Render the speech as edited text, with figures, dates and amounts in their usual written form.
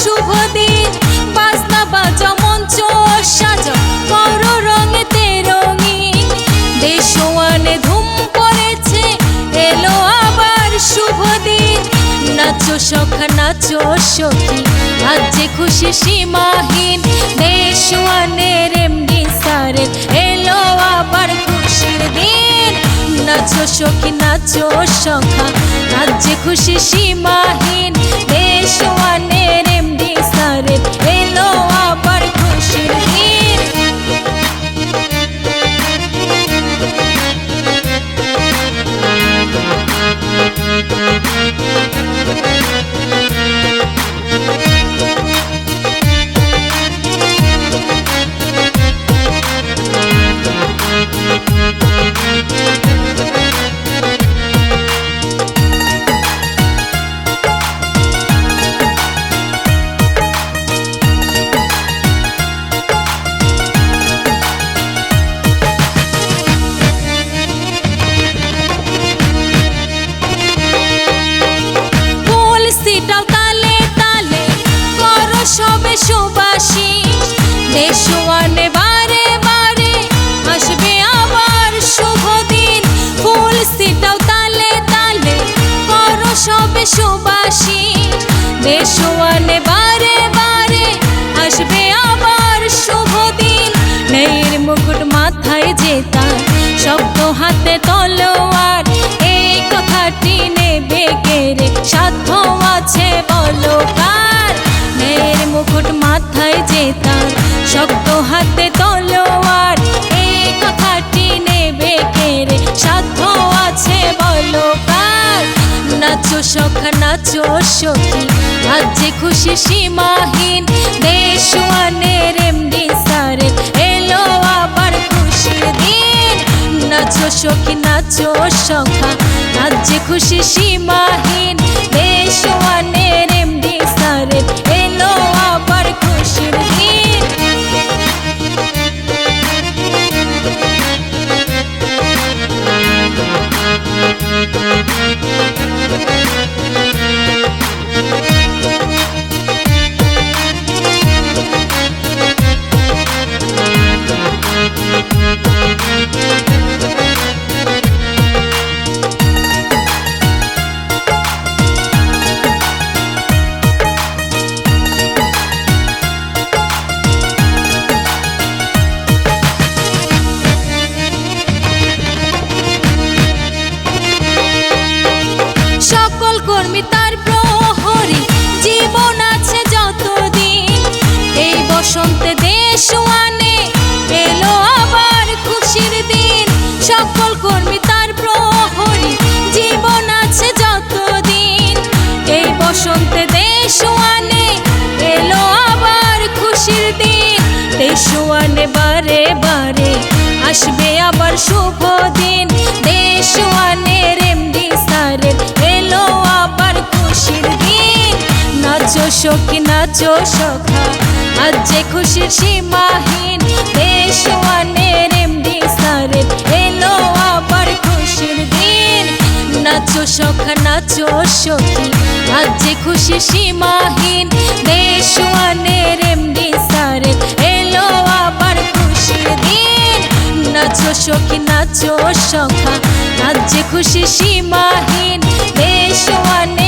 শুভ দিন। বাজনা বাজা মঞ্চ সাজাও করো রঙেতে রঙিন। দেশওয়ানে ধুম পড়েছে এলো আবার শুভ দিন। নাচো সখা নাচো সখী আজ যে খুশি সীমাহীন। দেশওয়ানের এমডি স্যারের এলো আবার খুশির দিন। নাচো সখী নাচো সখা আজ যে খুশি সীমাহীন। দেশওয়ানের এমডি স্যারের এলো আবার খুশির দিন। সুবাসী দেশওয়ানে বারে বারে আসবে আবার শুভ দিন। ফুল ছিটাও তালে তালে করো সবে সুবাসী। দেশওয়ানে বারে বারে আসবে আবার শুভ দিন। মেয়ের মুকুট মাথায় জেতার শব্দ হাতে তলোয়ার। এই কথাটি নেবে কেড়ে সাধ্য আছে বলো কার। মেয়ের মুকুট মাথায় জেতার শক্ত হাতে তলোয়ার। এই কথাটি নেবে কেড়ে সাধ্য আছে বলো কার। নাচো সখা নাচো সখী আজ যে খুশি সীমাহীন। দেশওয়ানের এমডি স্যারের এলো আবার খুশির দিন। নাচো সখী নাচো সখা আজ যে খুশি সীমাহীন। দেশওয়ানের এমডি স্যারের এলো আবার খুশির দিন। তার প্রহরী জীবন আছে যতদিন। এই বসন্তে দেশওয়ানে এলো আবার খুশির দিন। সকল কর্মী তার প্রহরী জীবন আছে যতদিন। এই বসন্তে দেশওয়ানে এলো আবার খুশির দিন। দেশওয়ানে বারে বারে আসবে আবার শুভ দিন। দেশওয়ানের এমডি স্যারের এলো আবার খুশির দিন। নাচো সখী নাচো সখা আজ যে খুশির সীমাহীন। দেশওয়ানের এমডি স্যারের এলো আবার খুশির দিন। নাচো সখা নাচো সখী আজ যে খুশির সীমাহীন। দেশওয়ানের এমডি স্যারের এলো আবার খুশির দিন। নাচো সখী নাচো সখা আজ যে খুশি সীমাহীন। দেশওয়ানে